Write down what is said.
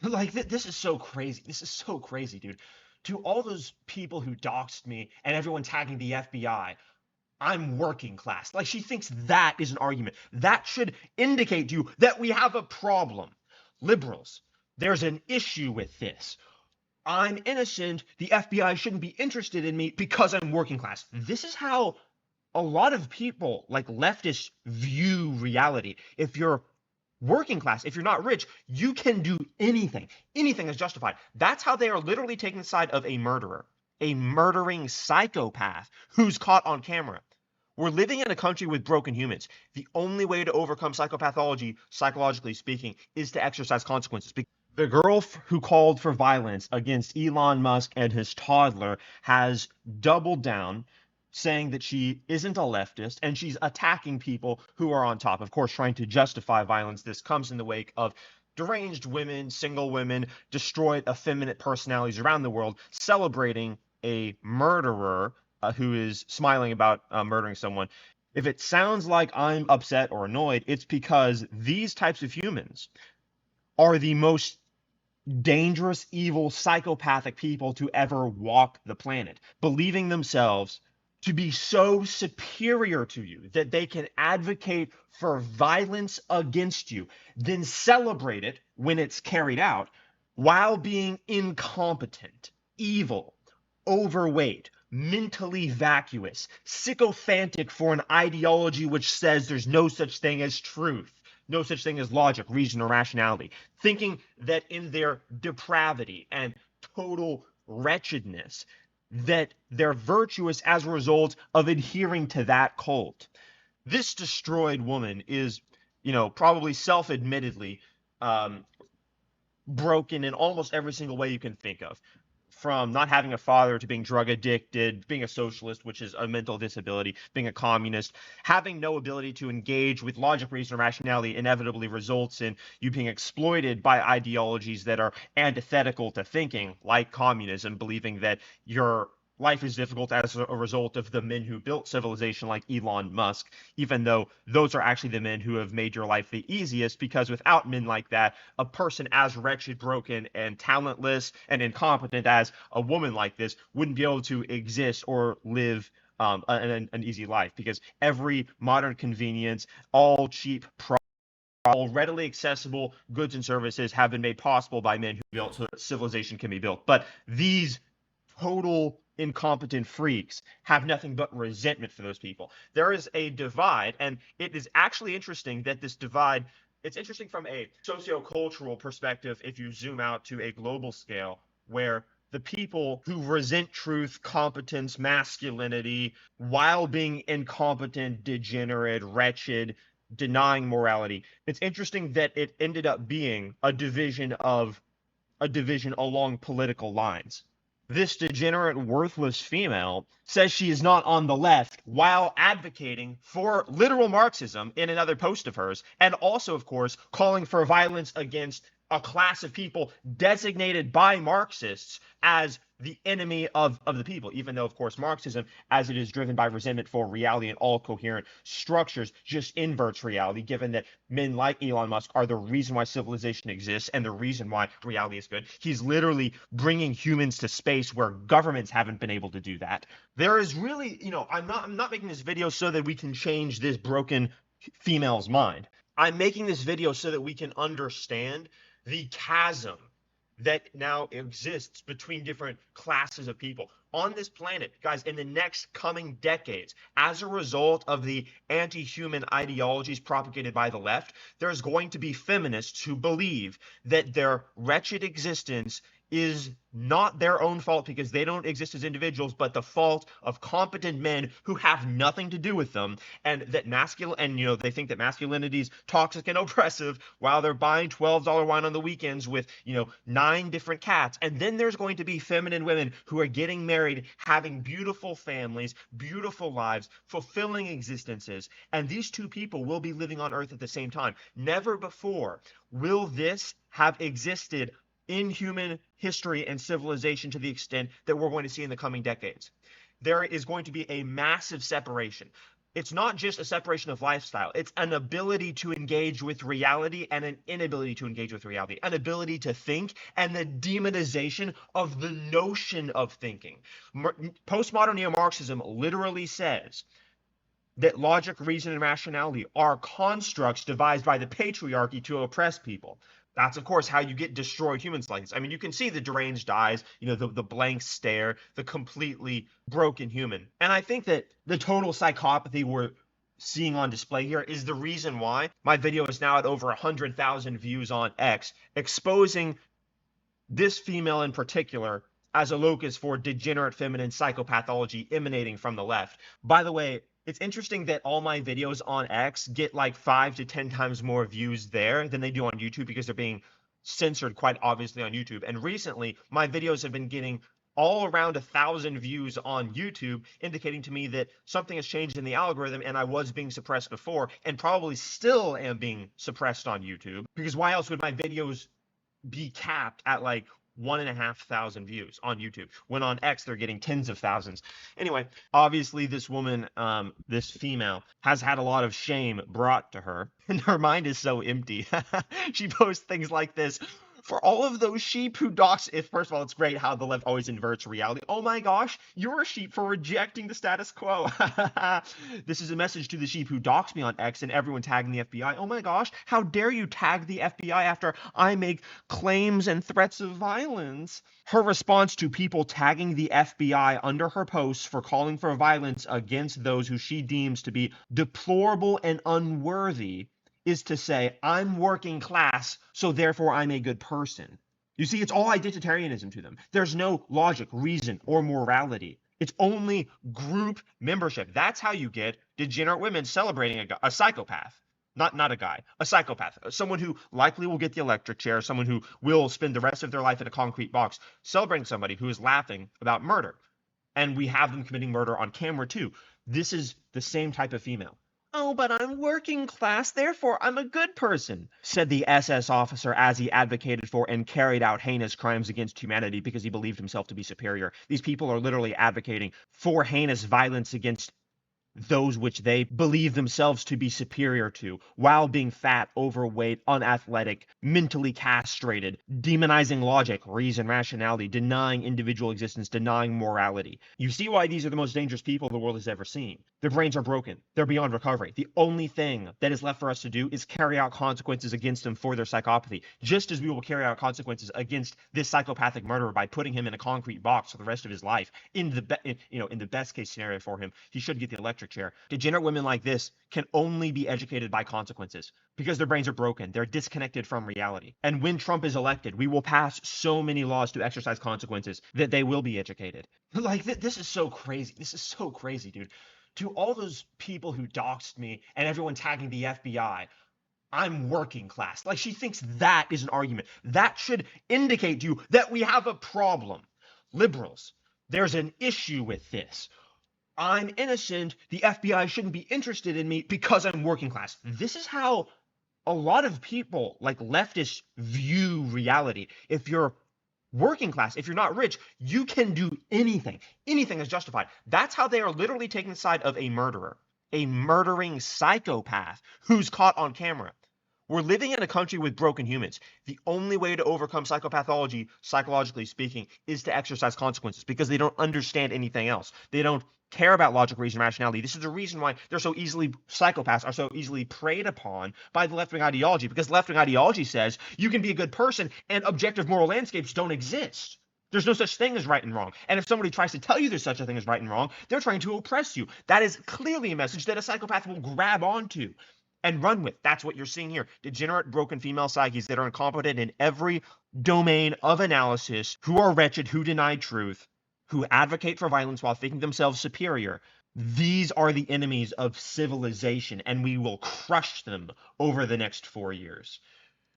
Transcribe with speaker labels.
Speaker 1: Like this is so crazy. This is so crazy, dude. To all those people who doxed me and everyone tagging the FBI, I'm working class. Like she thinks that is an argument. That should indicate to you that we have a problem. Liberals, there's an issue with this. I'm innocent. The FBI shouldn't be interested in me because I'm working class. This is how a lot of people, like leftists, view reality. If you're working class, if you're not rich, you can do anything. Anything is justified. That's how they are literally taking the side of a murderer, a murdering psychopath who's caught on camera. We're living in a country with broken humans. The only way to overcome psychopathology, psychologically speaking, is to exercise consequences. The girl who called for violence against Elon Musk and his toddler has doubled down, saying that she isn't a leftist and she's attacking people who are on top. Of course, trying to justify violence. This comes in the wake of deranged women, single women, destroyed effeminate personalities around the world celebrating a murderer who is smiling about murdering someone. If it sounds like I'm upset or annoyed, it's because these types of humans are the most dangerous, evil, psychopathic people to ever walk the planet, believing themselves to be so superior to you that they can advocate for violence against you, then celebrate it when it's carried out while being incompetent, evil, overweight, mentally vacuous, sycophantic for an ideology which says there's no such thing as truth, no such thing as logic, reason, or rationality, thinking that in their depravity and total wretchedness, that they're virtuous as a result of adhering to that cult. This destroyed woman is, probably self-admittedly um, broken in almost every single way you can think of, from not having a father to being drug addicted, being a socialist, which is a mental disability, being a communist, having no ability to engage with logic, reason, or rationality inevitably results in you being exploited by ideologies that are antithetical to thinking, like communism, believing that your life is difficult as a result of the men who built civilization like Elon Musk, even though those are actually the men who have made your life the easiest, because without men like that, a person as wretched, broken, and talentless and incompetent as a woman like this wouldn't be able to exist or live an easy life, because every modern convenience, all cheap, all readily accessible goods and services have been made possible by men who built so that civilization can be built. But these total incompetent freaks have nothing but resentment for those people. There is a divide, and it is actually interesting that this divide, it's interesting from a sociocultural perspective if you zoom out to a global scale, where the people who resent truth, competence, masculinity, while being incompetent, degenerate, wretched, denying morality. It's interesting that it ended up being a division along political lines. This degenerate, worthless female says she is not on the left while advocating for literal Marxism in another post of hers, and also, of course, calling for violence against a class of people designated by Marxists as the enemy of the people, even though, of course, Marxism, as it is driven by resentment for reality and all coherent structures, just inverts reality, given that men like Elon Musk are the reason why civilization exists and the reason why reality is good. He's literally bringing humans to space where governments haven't been able to do that. There is really, I'm not making this video so that we can change this broken female's mind. I'm making this video so that we can understand the chasm that now exists between different classes of people on this planet, guys, in the next coming decades. As a result of the anti-human ideologies propagated by the left, there's going to be feminists who believe that their wretched existence is not their own fault because they don't exist as individuals, but the fault of competent men who have nothing to do with them, and that they think that masculinity is toxic and oppressive while they're buying $12 wine on the weekends with, 9 different cats. And then there's going to be feminine women who are getting married, having beautiful families, beautiful lives, fulfilling existences, and these two people will be living on earth at the same time. Never before will this have existed in human history and civilization to the extent that we're going to see in the coming decades. There is going to be a massive separation. It's not just a separation of lifestyle. It's an ability to engage with reality and an inability to engage with reality, an ability to think and the demonization of the notion of thinking. Postmodern neo-Marxism literally says that logic, reason, and rationality are constructs devised by the patriarchy to oppress people. That's, of course, how you get destroyed humans like this. I mean, you can see the deranged eyes, the blank stare, the completely broken human. And I think that the total psychopathy we're seeing on display here is the reason why my video is now at over 100,000 views on X, exposing this female in particular as a locus for degenerate feminine psychopathology emanating from the left. By the way, it's interesting that all my videos on X get like 5 to 10 times more views there than they do on YouTube because they're being censored quite obviously on YouTube. And recently, my videos have been getting all around 1,000 views on YouTube, indicating to me that something has changed in the algorithm and I was being suppressed before and probably still am being suppressed on YouTube. Because why else would my videos be capped at like 1,500 views on YouTube when on X they're getting tens of thousands? Anyway, obviously this woman, this female, has had a lot of shame brought to her, and her mind is so empty. She posts things like this. For all of those sheep who dox, if first of all, it's great how the left always inverts reality. Oh my gosh, you're a sheep for rejecting the status quo. This is a message to the sheep who dox me on X and everyone tagging the FBI. Oh my gosh, how dare you tag the FBI after I make claims and threats of violence? Her response to people tagging the FBI under her posts for calling for violence against those who she deems to be deplorable and unworthy is to say, I'm working class, so therefore I'm a good person. You see, it's all identitarianism to them. There's no logic, reason, or morality. It's only group membership. That's how you get degenerate women celebrating a psychopath. Not a guy, a psychopath, someone who likely will get the electric chair, someone who will spend the rest of their life in a concrete box, celebrating somebody who is laughing about murder. And we have them committing murder on camera too. This is the same type of female. Oh, but I'm working class, therefore I'm a good person, said the SS officer as he advocated for and carried out heinous crimes against humanity because he believed himself to be superior. These people are literally advocating for heinous violence against those which they believe themselves to be superior to, while being fat, overweight, unathletic, mentally castrated, demonizing logic, reason, rationality, denying individual existence, denying morality. You see why these are the most dangerous people the world has ever seen. Their brains are broken. They're beyond recovery. The only thing that is left for us to do is carry out consequences against them for their psychopathy, just as we will carry out consequences against this psychopathic murderer by putting him in a concrete box for the rest of his life. In the best case scenario for him, he should get the electric chair. Degenerate women like this can only be educated by consequences because their brains are broken. They're disconnected from reality. And when Trump is elected, we will pass so many laws to exercise consequences that they will be educated. Like, this is so crazy. This is so crazy, dude. To all those people who doxed me and everyone tagging the FBI, I'm working class. Like, she thinks that is an argument. That should indicate to you that we have a problem. Liberals, there's an issue with this. I'm innocent. The FBI shouldn't be interested in me because I'm working class. This is how a lot of people, like leftists, view reality. If you're working class, if you're not rich, you can do anything. Anything is justified. That's how they are literally taking the side of a murderer, a murdering psychopath who's caught on camera. We're living in a country with broken humans. The only way to overcome psychopathology, psychologically speaking, is to exercise consequences because they don't understand anything else. They don't care about logic, reason, rationality. This is the reason why psychopaths are so easily preyed upon by the left-wing ideology, because left-wing ideology says you can be a good person and objective moral landscapes don't exist. There's no such thing as right and wrong. And if somebody tries to tell you there's such a thing as right and wrong, they're trying to oppress you. That is clearly a message that a psychopath will grab onto and run with. That's what you're seeing here. Degenerate, broken female psyches that are incompetent in every domain of analysis, who are wretched, who deny truth, who advocate for violence while thinking themselves superior. These are the enemies of civilization, and we will crush them over the next 4 years.